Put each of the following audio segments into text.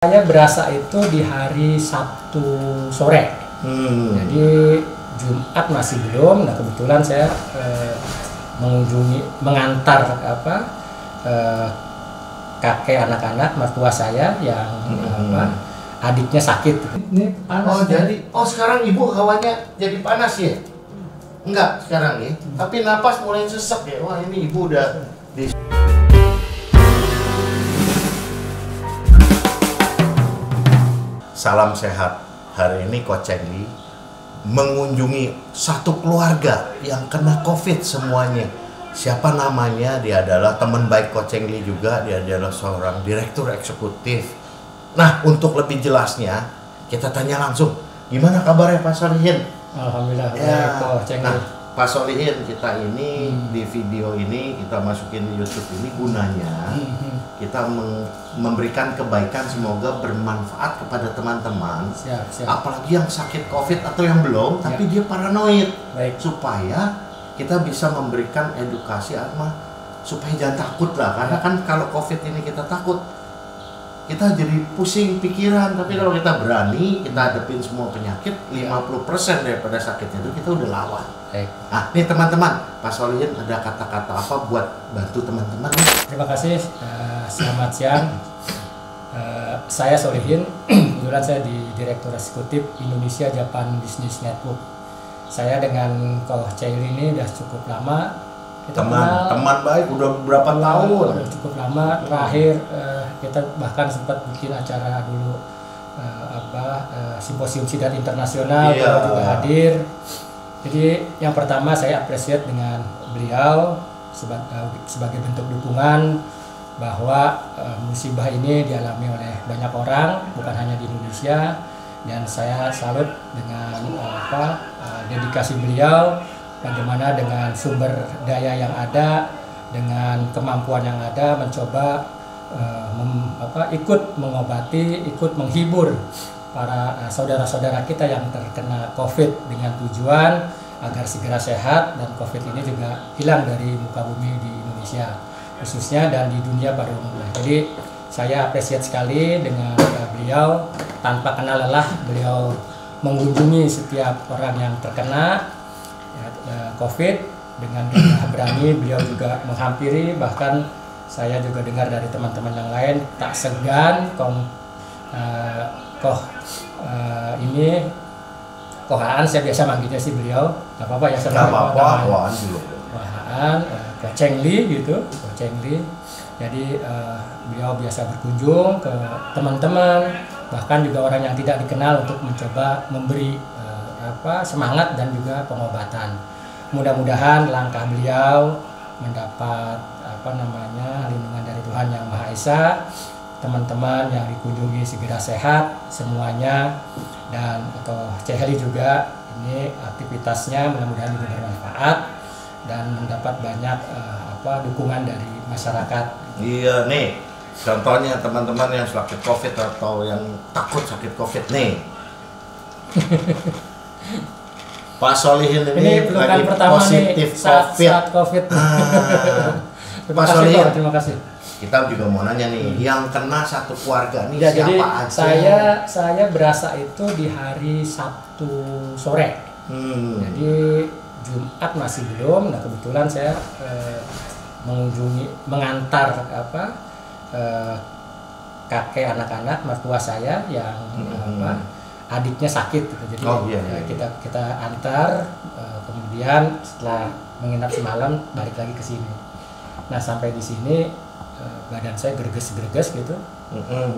Saya berasa itu di hari Sabtu sore. Jadi Jumat masih belum. Nah kebetulan saya mengantar kakek anak-anak mertua saya yang adiknya sakit. Ini panas. Sekarang ibu hawanya jadi panas ya? Enggak sekarang ya. Tapi napas mulai sesek ya. Wah ini ibu udah di. Salam sehat. Hari ini Coach Chengli mengunjungi satu keluarga yang kena COVID semuanya. Siapa namanya? Dia adalah teman baik Coach Chengli juga. Dia adalah seorang direktur eksekutif. Nah, untuk lebih jelasnya, kita tanya langsung. Gimana kabarnya Pak Solihin? Alhamdulillah. Ya. Coach Chengli. Nah, Pak Solihin, kita ini di video ini kita masukin di YouTube ini gunanya kita memberikan kebaikan, semoga bermanfaat kepada teman-teman. Siap. Apalagi yang sakit COVID atau yang belum, tapi dia paranoid. Baik. Supaya kita bisa memberikan edukasi supaya jangan takut lah. Karena kan kalau COVID ini kita takut, kita jadi pusing pikiran. Tapi kalau kita berani, kita hadapin semua penyakit, 50% daripada sakitnya itu kita udah lawan. Baik. Nah, nih teman-teman, Pak Solihin ada kata-kata apa buat bantu teman-teman? Terima kasih. Selamat siang. Saya Solihin. Kebetulan saya di Direktur Eksekutif Indonesia Japan Business Network. Saya dengan Coach Chengli ini udah cukup lama. Teman baik, udah berapa tahun? Udah cukup lama. Terakhir kita bahkan sempat bikin acara dulu simposium sidat internasional. Beliau juga hadir. Jadi yang pertama saya appreciate dengan beliau sebagai bentuk dukungan bahwa musibah ini dialami oleh banyak orang, bukan hanya di Indonesia, dan saya salut dengan dedikasi beliau, bagaimana dengan sumber daya yang ada, dengan kemampuan yang ada, mencoba ikut mengobati, ikut menghibur para saudara-saudara kita yang terkena COVID dengan tujuan agar segera sehat dan COVID ini juga hilang dari muka bumi di Indonesia khususnya dan di dunia pada umumnya. Jadi saya appreciate sekali dengan beliau, tanpa kenal lelah beliau mengunjungi setiap orang yang terkena COVID dengan berani. Beliau juga menghampiri, bahkan saya juga dengar dari teman-teman yang lain tak segan ini Kohaan, saya biasa manggilnya sih beliau, nggak apa-apa ya, sama Kohaan, Coach Chengli gitu, Coach Chengli. Jadi beliau biasa berkunjung ke teman-teman, bahkan juga orang yang tidak dikenal untuk mencoba memberi semangat dan juga pengobatan. Mudah-mudahan langkah beliau mendapat lindungan dari Tuhan Yang Maha Esa. Teman-teman yang dikunjungi segera sehat semuanya, dan Coach Chengli juga ini aktivitasnya mudah-mudahan juga bermanfaat dan mendapat banyak dukungan dari masyarakat. Iya nih, contohnya teman-teman yang sakit COVID atau yang takut sakit COVID nih. Pak Solihin ini lagi positif saat COVID. Pak Solihin, terima kasih. Kita juga mau nanya nih, yang kena satu keluarga nih siapa jadi aja? Saya berasa itu di hari Sabtu sore. Jadi Jumat masih belum. Nah kebetulan saya mengantar kakek anak-anak mertua saya yang adiknya sakit gitu. Jadi kita antar, kemudian setelah menginap semalam balik lagi ke sini. Nah sampai di sini badan saya greges gitu.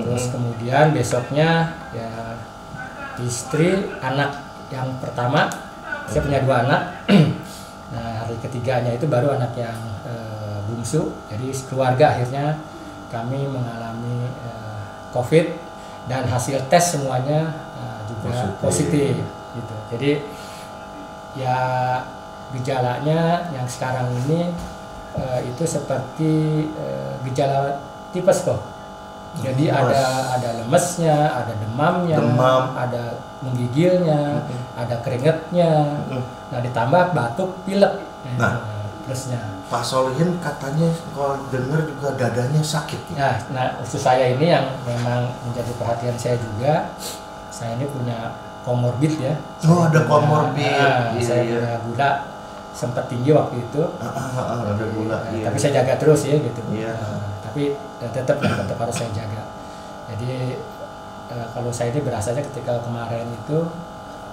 Terus kemudian besoknya ya istri, anak yang pertama, saya punya 2 anak. Nah hari ketiganya itu baru anak yang bungsu. Jadi keluarga akhirnya kami mengalami COVID dan hasil tes semuanya juga positif gitu. Jadi ya gejalanya yang sekarang ini itu seperti gejala tipes kok. Jadi ada lemesnya, ada demamnya, ada menggigilnya, ada keringetnya. Nah ditambah batuk, pilek. Nah plusnya. Pak Solihin katanya kalau dengar juga dadanya sakit. Ya, nah khusus saya ini yang memang menjadi perhatian saya juga. Saya ini punya komorbid ya. Oh, ada komorbid. Saya punya gula sempat tinggi waktu itu. Ada gula. Tapi saya jaga terus ya gitu. Iya. Tapi tetap harus saya jaga. Jadi kalau saya ini berasanya ketika kemarin itu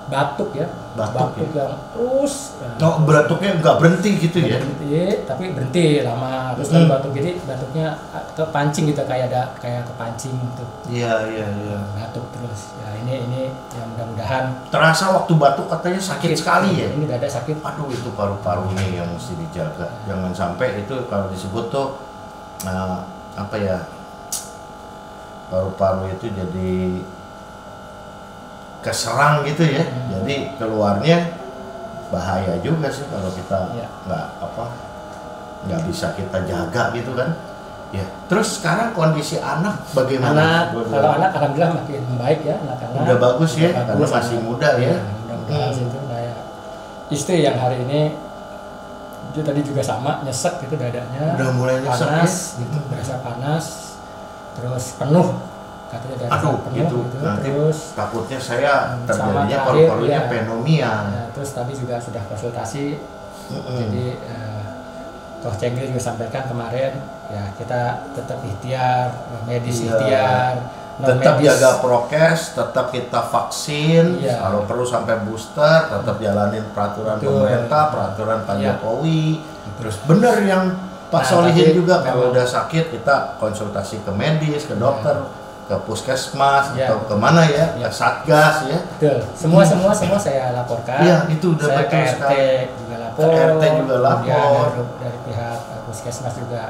batuk ya, batuk yang terus. Batuknya nggak berhenti gitu ya? Berhenti, tapi berhenti lama terus kan batuk, jadi batuknya kepancing gitu, kayak kepancing gitu. Iya. Batuk terus. Ya ini yang mudah-mudahan. Terasa waktu batuk katanya sakit sekali ya? Ini dada sakit. Aduh, itu paru-parunya yang mesti dijaga. Jangan sampai itu kalau disebut tuh paru-paru itu jadi keserang gitu ya. Jadi keluarnya bahaya juga sih kalau kita nggak bisa kita jaga gitu kan. Ya. Terus sekarang kondisi anak bagaimana? Kalau anak alhamdulillah makin baik ya, anak-anak. Udah bagus ya, karena masih muda ya. Mudah-mudahan itu kayak istri yang hari ini dia tadi juga sama nyesek gitu dadanya. Udah mulai nyesek panas gitu, berasa panas. Terus penuh katanya dari penuh gitu. Terus takutnya saya terjadinya paru-parunya pneumonia. Ya, terus tadi juga sudah konsultasi. Jadi Koh Cengli juga sampaikan kemarin ya, kita tetap ikhtiar, medis ikhtiar, tetap jaga prokes, tetap kita vaksin, kalau perlu sampai booster, tetap jalanin peraturan pemerintah, peraturan Pak Jokowi. Terus benar yang Pak Solihin juga kalau udah sakit kita konsultasi ke medis, ke dokter, ke puskesmas atau kemana ya satgas ya. Betul. Semua saya laporkan. Iya, itu udah saya betul ke RT juga lapor. Ke RT juga lapor. Dari pihak puskesmas juga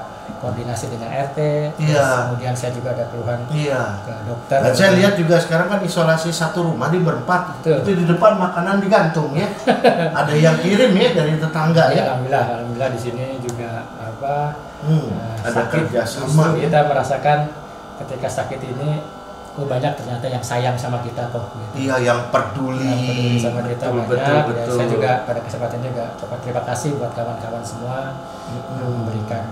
koordinasi dengan RT. Iya. Kemudian saya juga ada keluhan ke dokter. Dan saya lihat juga sekarang kan isolasi satu rumah di berempat. Betul. Itu di depan makanan digantung ya. Ada yang kirim ya dari tetangga ya. Alhamdulillah di sini juga ada kerjasama ya. Kita merasakan ketika sakit ini banyak ternyata yang sayang sama kita kok gitu. Iya, yang peduli sama kita banyak. Betul. Ya, saya juga pada kesempatan juga terima kasih buat kawan-kawan semua memberikan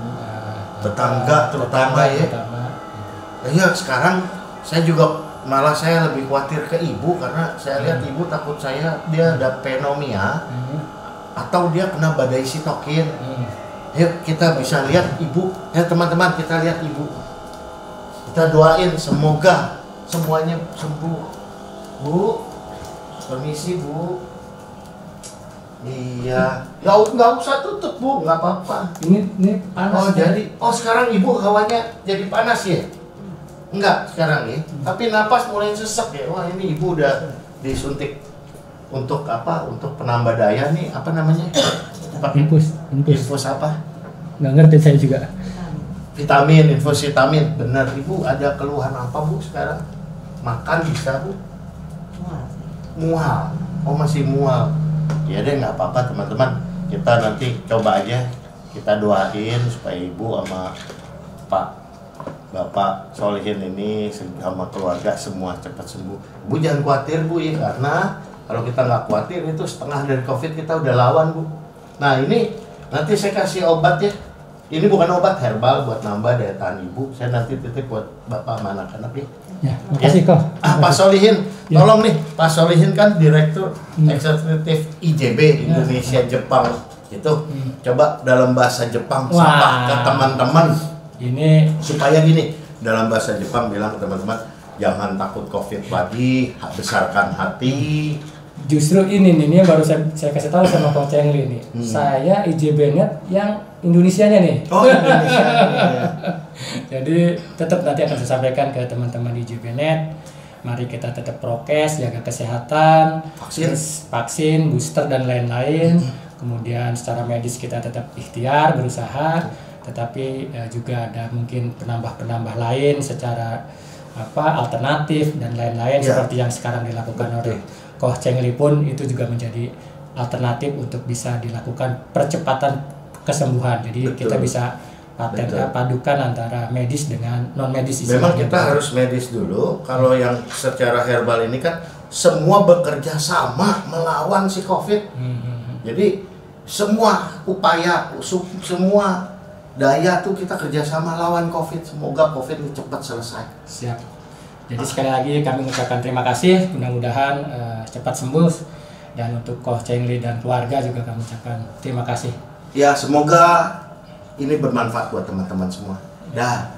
tetangga terutama ya. Iya, sekarang saya juga malah saya lebih khawatir ke ibu karena saya lihat ibu takut dia ada pneumonia atau dia kena badai sitokin. Yuk kita bisa lihat ibu. Ya teman-teman, kita lihat ibu. Kita doain semoga semuanya sembuh. Bu, permisi Bu. Iya, nggak usah tutup Bu, nggak apa-apa. Ini panas. Sekarang Ibu hawanya jadi panas ya? Enggak sekarang ya, tapi napas mulai sesek ya. Wah, ini Ibu udah disuntik untuk apa? Untuk penambah daya nih, apa namanya? Infus apa? Nggak ngerti saya juga. Vitamin, infus vitamin. Benar Ibu, ada keluhan apa Bu sekarang? Makan bisa Bu? Mual. Oh masih mual. Ya deh, nggak apa-apa teman-teman. Kita nanti coba aja kita doain supaya Ibu sama Bapak Solihin ini sama keluarga semua cepat sembuh. Bu jangan khawatir Bu ya, karena kalau kita nggak khawatir itu setengah dari COVID kita udah lawan Bu. Nah ini nanti saya kasih obat ya. Ini bukan obat herbal buat nambah daya tahan Ibu. Saya nanti titip buat Bapak sama anak-anak ya. Ya, makasih kok. Pak Solihin, tolong nih, Pak Solihin kan Direktur Eksekutif IJB Indonesia Jepang. Itu coba dalam bahasa Jepang sapa ke teman-teman. Ini supaya gini, dalam bahasa Jepang bilang ke teman-teman, jangan takut COVID lagi, besarkan hati. Justru ini baru saya kasih tahu sama Koh Cengli nih. Saya IJB-Net yang Indonesianya nih. Oh, Indonesia ya. Jadi tetap nanti akan saya sampaikan ke teman-teman di IJB-Net. Mari kita tetap prokes, jaga kesehatan, vaksin, booster dan lain-lain. Kemudian secara medis kita tetap ikhtiar, berusaha, tetapi juga ada mungkin penambah-penambah lain secara alternatif dan lain-lain seperti yang sekarang dilakukan oleh Koh Cengli pun itu juga menjadi alternatif untuk bisa dilakukan percepatan kesembuhan. Jadi kita bisa padukan antara medis dengan non medis. Memang kita harus medis dulu. Kalau yang secara herbal ini kan semua bekerja sama melawan si COVID. Jadi semua upaya, semua daya tuh kita kerjasama lawan COVID. Semoga COVID ini cepat selesai. Siap. Jadi sekali lagi kami mengucapkan terima kasih. Mudah-mudahan cepat sembuh. Dan untuk Koh Cheng Li dan keluarga juga kami ucapkan terima kasih. Ya, semoga ini bermanfaat buat teman-teman semua. Dah.